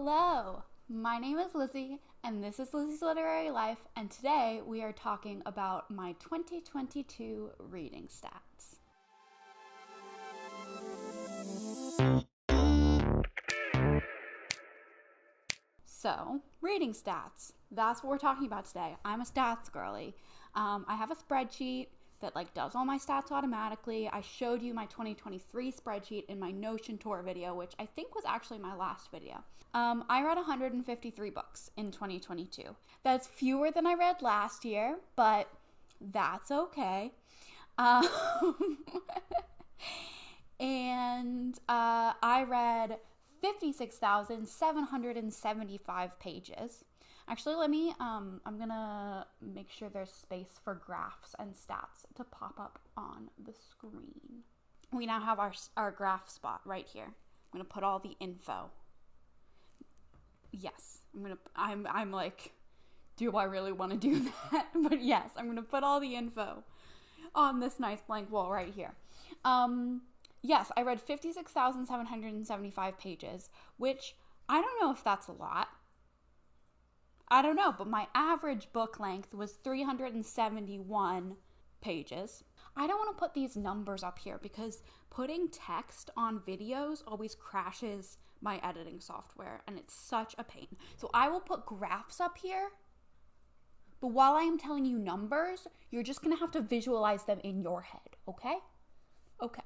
Hello, my name is Lizzie, and this is Lizzie's Literary Life, and today we are talking about my 2022 reading stats. So, reading stats, that's what we're talking about today. I'm a stats girly. I have a spreadsheet that does all my stats automatically. I showed you my 2023 spreadsheet in my Notion tour video, which I think was actually my last video. I read 153 books in 2022. That's fewer than I read last year, but that's okay. And I read 56,775 pages. Actually, let me, I'm gonna make sure there's space for graphs and stats to pop up on the screen. We now have our graph spot right here. I'm gonna put all the info. Yes, I'm like, do I really want to do that? But yes, I'm gonna put all the info on this nice blank wall right here. Yes, I read 56,775 pages, which I don't know if that's a lot. I don't know, but my average book length was 371 pages. I don't want to put these numbers up here because putting text on videos always crashes my editing software, and it's such a pain. So I will put graphs up here, but while I am telling you numbers, you're just going to have to visualize them in your head, okay? Okay.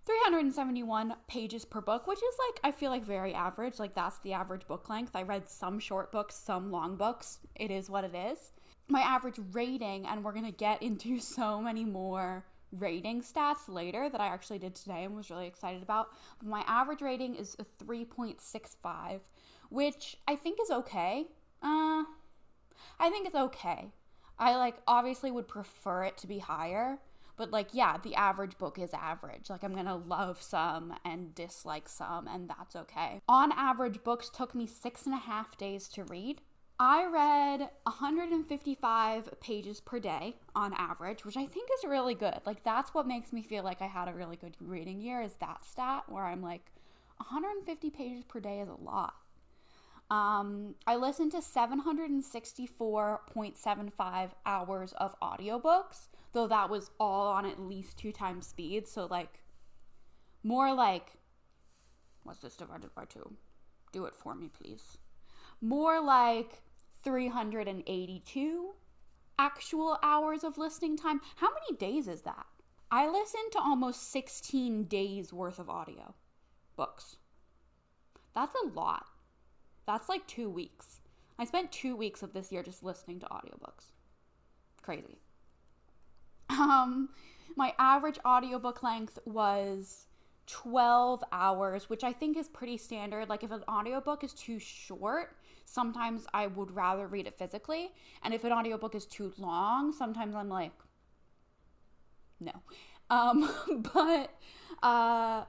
371 pages per book, which is I feel like very average. That's the average book length. I read some short books, some long books. It is what it is. My average rating, and we're going to get into so many more rating stats later that I actually did today and was really excited about. But my average rating is a 3.65, which I think is okay. I think it's okay. I obviously would prefer it to be higher. But yeah, the average book is average. I'm going to love some and dislike some, and that's okay. On average, books took me 6.5 days to read. I read 155 pages per day on average, which I think is really good. That's what makes me feel like I had a really good reading year, is that stat where I'm 150 pages per day is a lot. I listened to 764.75 hours of audiobooks, though that was all on at least 2 times speed. So more what's this divided by 2? Do it for me, please. More 382 actual hours of listening time. How many days is that? I listened to almost 16 days worth of audio books. That's a lot. That's 2 weeks. I spent 2 weeks of this year just listening to audiobooks. Crazy. My average audiobook length was 12 hours, which I think is pretty standard. If an audiobook is too short, sometimes I would rather read it physically. And if an audiobook is too long, sometimes I'm no.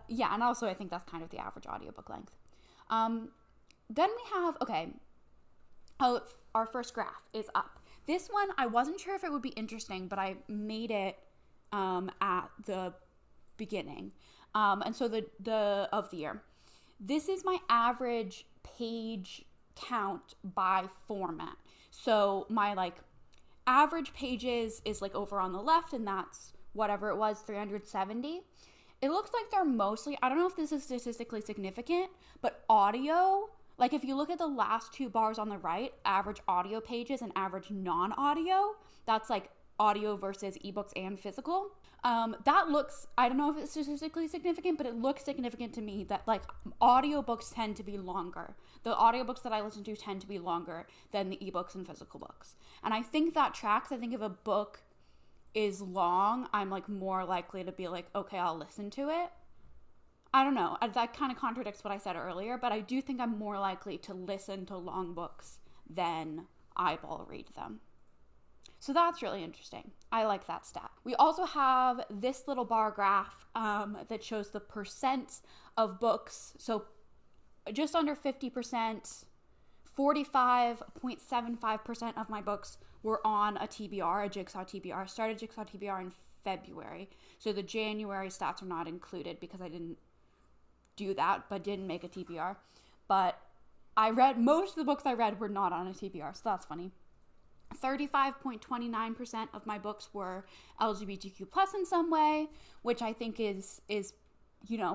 Yeah, and also I think that's kind of the average audiobook length. Then we have, our first graph is up. This one, I wasn't sure if it would be interesting, but I made it at the beginning. And so of the year. This is my average page count by format. So my average pages is over on the left, and that's whatever it was, 370. It looks like they're mostly, I don't know if this is statistically significant, but audio. If you look at the last 2 bars on the right, average audio pages and average non-audio, that's audio versus ebooks and physical. That looks, I don't know if it's statistically significant, but it looks significant to me that audiobooks tend to be longer. The audiobooks that I listen to tend to be longer than the ebooks and physical books. And I think that tracks. I think if a book is long, I'm more likely to be okay, I'll listen to it. I don't know. That kind of contradicts what I said earlier, but I do think I'm more likely to listen to long books than eyeball read them. So that's really interesting. I like that stat. We also have this little bar graph that shows the percent of books. So just under 50%, 45.75% of my books were on a TBR, a Jigsaw TBR. I started Jigsaw TBR in February. So the January stats are not included because I didn't do that, but didn't make a TBR. but most of the books I read were not on a TBR, so that's funny. 35.29% of my books were LGBTQ plus in some way, which I think is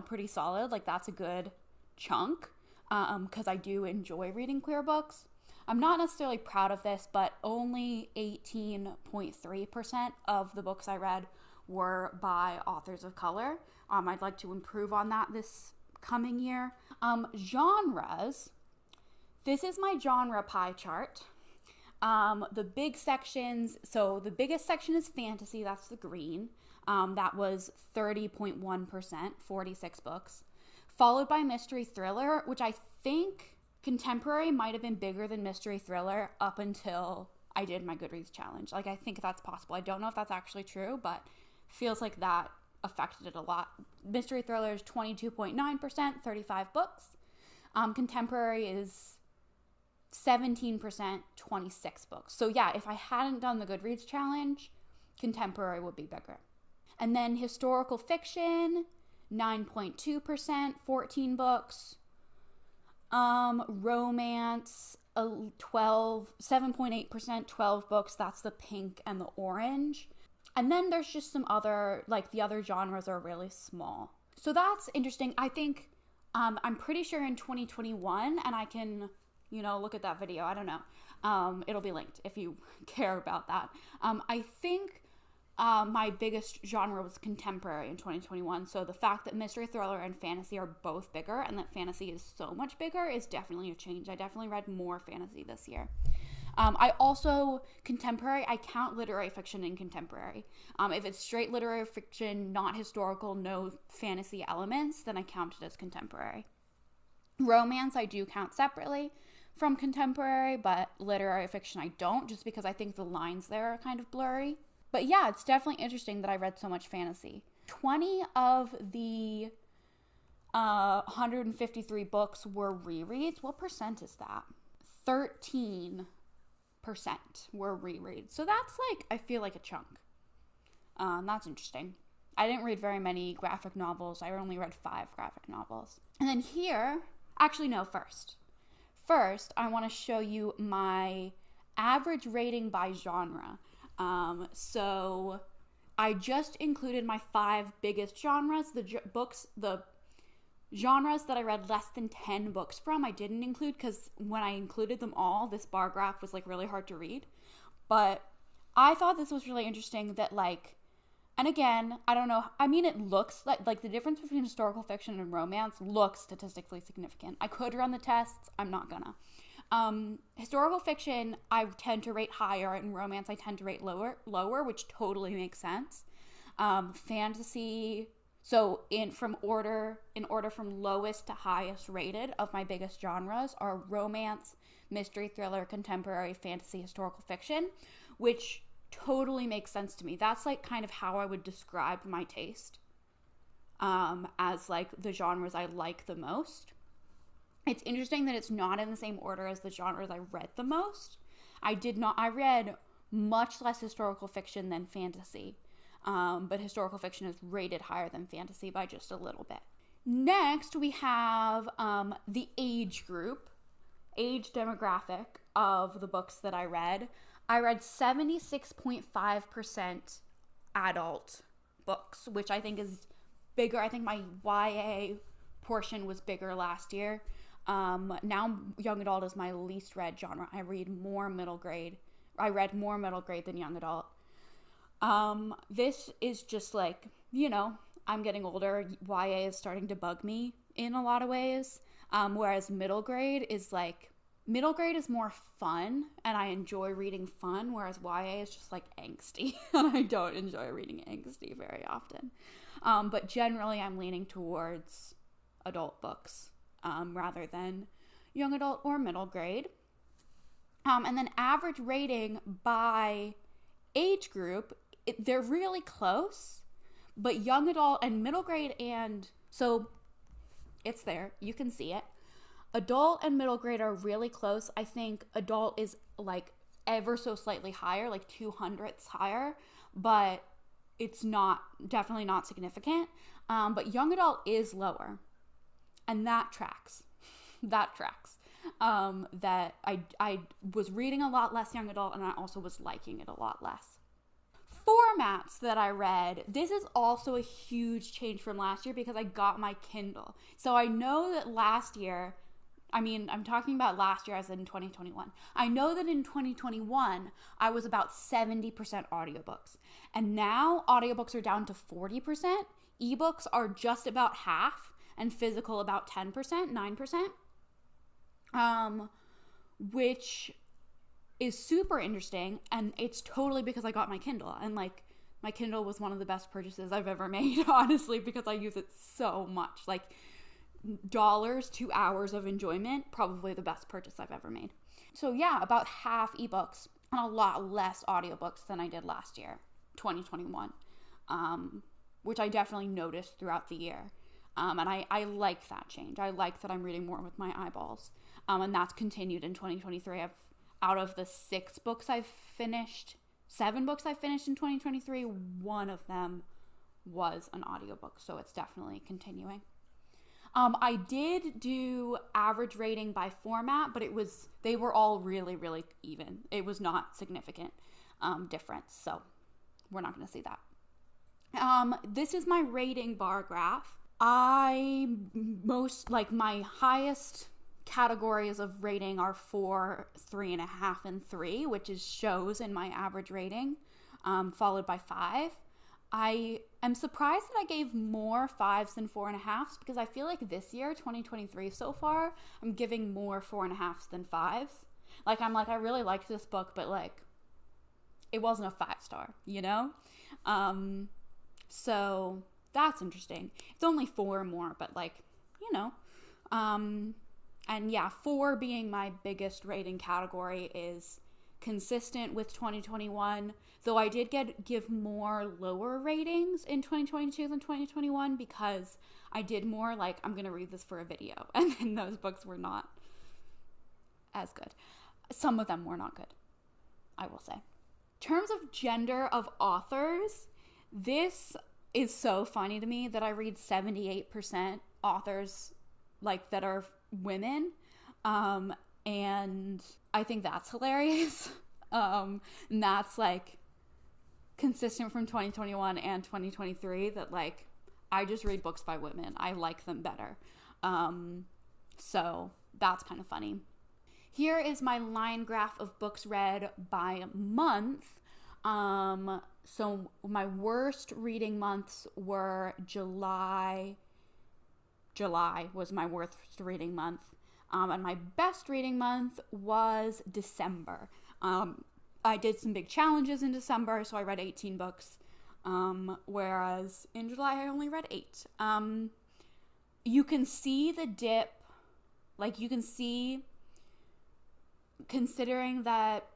pretty solid. Like, that's a good chunk, because I do enjoy reading queer books. I'm not necessarily proud of this, but only 18.3% of the books I read were by authors of color. I'd like to improve on that this coming year. Genres. This is my genre pie chart. The big sections, so the biggest section is fantasy, that's the green. That was 30.1%, 46 books. Followed by mystery thriller, which I think contemporary might have been bigger than mystery thriller up until I did my Goodreads challenge. Like, I think that's possible. I don't know if that's actually true, but feels like that affected it a lot. Mystery thriller is 22.9%, 35 books. Contemporary is 17%, 26 books. So yeah, if I hadn't done the Goodreads challenge, contemporary would be bigger. And then historical fiction, 9.2%, 14 books. Romance, 7.8%, 12 books. That's the pink and the orange. And then there's just some other, like, the other genres are really small. So that's interesting. I think, I'm pretty sure in 2021, and I can, look at that video. I don't know. It'll be linked if you care about that. I think my biggest genre was contemporary in 2021. So the fact that mystery thriller and fantasy are both bigger, and that fantasy is so much bigger, is definitely a change. I definitely read more fantasy this year. Contemporary, I count literary fiction in contemporary. If it's straight literary fiction, not historical, no fantasy elements, then I count it as contemporary. Romance, I do count separately from contemporary, but literary fiction I don't, just because I think the lines there are kind of blurry. But yeah, it's definitely interesting that I read so much fantasy. 20 of the 153 books were rereads. What percent is that? 13% were rereads. So that's I feel like a chunk. That's interesting. I didn't read very many graphic novels. I only read 5 graphic novels. And then first, I want to show you my average rating by genre. So I just included my 5 biggest genres, the genres that I read less than 10 books from. I didn't include, because when I included them all, this bar graph was really hard to read. But I thought this was really interesting that and again, I don't know, I mean, it looks like the difference between historical fiction and romance looks statistically significant. I could run the tests, I'm not gonna. Historical fiction, I tend to rate higher, and romance I tend to rate lower, which totally makes sense. Fantasy, so in order from lowest to highest rated of my biggest genres are romance, mystery thriller, contemporary, fantasy, historical fiction, which totally makes sense to me. That's kind of how I would describe my taste, as the genres I like the most. It's interesting that it's not in the same order as the genres I read the most. I read much less historical fiction than fantasy, but historical fiction is rated higher than fantasy by just a little bit. Next, we have the age demographic of the books that I read. I read 76.5% adult books, which I think is bigger. I think my YA portion was bigger last year. Now young adult is my least read genre. I read more middle grade. I read more middle grade than young adult. This is just I'm getting older. YA is starting to bug me in a lot of ways. Whereas middle grade is more fun, and I enjoy reading fun, whereas YA is just angsty, and I don't enjoy reading angsty very often. But generally I'm leaning towards adult books, rather than young adult or middle grade. And then average rating by age group, they're really close, but young adult and middle grade, and so it's there, you can see it. Adult and middle grade are really close. I think adult is ever so slightly higher, 200ths higher, but it's definitely not significant. But young adult is lower, and that tracks. that tracks. That I was reading a lot less young adult, and I also was liking it a lot less. Formats that I read, this is also a huge change from last year because I got my Kindle. So I know that last year, I'm talking about last year as in 2021. I know that in 2021, I was about 70% audiobooks. And now audiobooks are down to 40%. Ebooks are just about half, and physical about 10%, 9%. Which is super interesting, and it's totally because I got my Kindle, and like my Kindle was one of the best purchases I've ever made, honestly, because I use it so much. Like dollars to hours of enjoyment, probably the best purchase I've ever made. So yeah, about half ebooks and a lot less audiobooks than I did last year, 2021, which I definitely noticed throughout the year. And I like that change. I like that I'm reading more with my eyeballs. And that's continued in 2023. Out of the 7 books I've finished in 2023, one of them was an audiobook. So it's definitely continuing. I did do average rating by format, but they were all really, really even. It was not significant difference. So we're not going to see that. This is my rating bar graph. My highest categories of rating are 4, 3.5, and 3, which is shows in my average rating, followed by 5. I am surprised that I gave more 5s than 4.5s because I feel like this year, 2023 so far, I'm giving more 4.5s than 5s. I really liked this book, but it wasn't a 5-star, you know? So that's interesting. It's only 4 more, but and yeah, 4 being my biggest rating category is consistent with 2021, though I did give more lower ratings in 2022 than 2021 because I did more I'm going to read this for a video, and then those books were not as good. Some of them were not good, I will say. In terms of gender of authors, this is so funny to me that I read 78% authors that are women, and I think that's hilarious. And that's consistent from 2021 and 2023 that I just read books by women. I like them better. So that's kind of funny. Here is my line graph of books read by month. So my worst reading months were July was my worst reading month. And my best reading month was December. I did some big challenges in December, so I read 18 books, whereas in July I only read 8. You can see the dip, considering that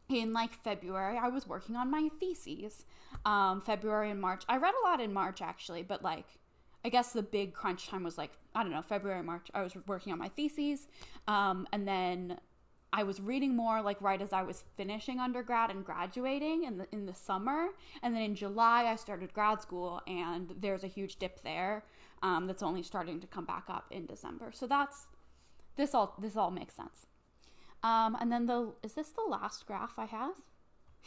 in February I was working on my theses. February and March. I read a lot in March actually, but I guess the big crunch time was February, March. I was working on my theses. And then I was reading more right as I was finishing undergrad and graduating in the summer. And then in July, I started grad school, and there's a huge dip there that's only starting to come back up in December. So this all makes sense. And then is this the last graph I have?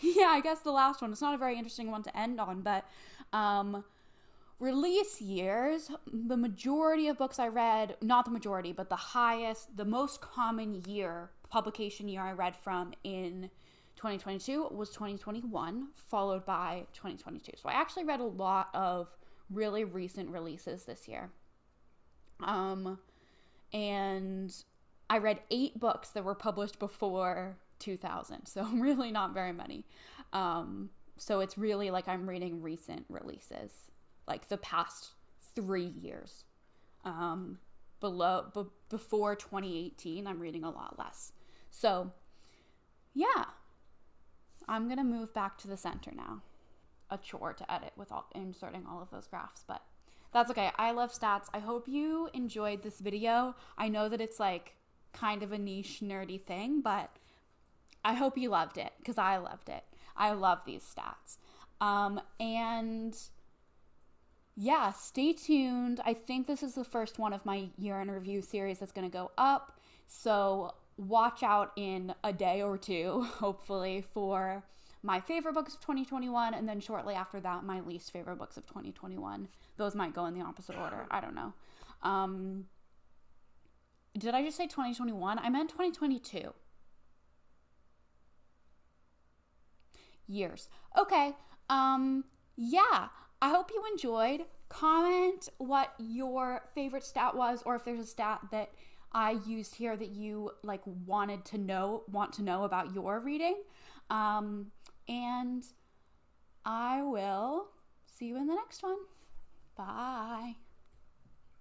Yeah, I guess the last one. It's not a very interesting one to end on, but release years, the majority of books I read, not the majority, but the most common publication year I read from in 2022 was 2021, followed by 2022. So I actually read a lot of really recent releases this year. And I read 8 books that were published before 2000, so really not very many. So it's really I'm reading recent releases, the past 3 years. Before 2018, I'm reading a lot less. So, yeah, I'm going to move back to the center now. A chore to edit with inserting all of those graphs, but that's okay. I love stats. I hope you enjoyed this video. I know that it's kind of a niche, nerdy thing, but I hope you loved it because I loved it. I love these stats. And yeah, stay tuned. I think this is the first one of my year in review series that's going to go up. So watch out in a day or two, hopefully, for my favorite books of 2021. And then shortly after that, my least favorite books of 2021. Those might go in the opposite order. I don't know. Did I just say 2021? I meant 2022. Years. Okay. Yeah. I hope you enjoyed. Comment what your favorite stat was, or if there's a stat that I used here that you like want to know about your reading. And I will see you in the next one. Bye.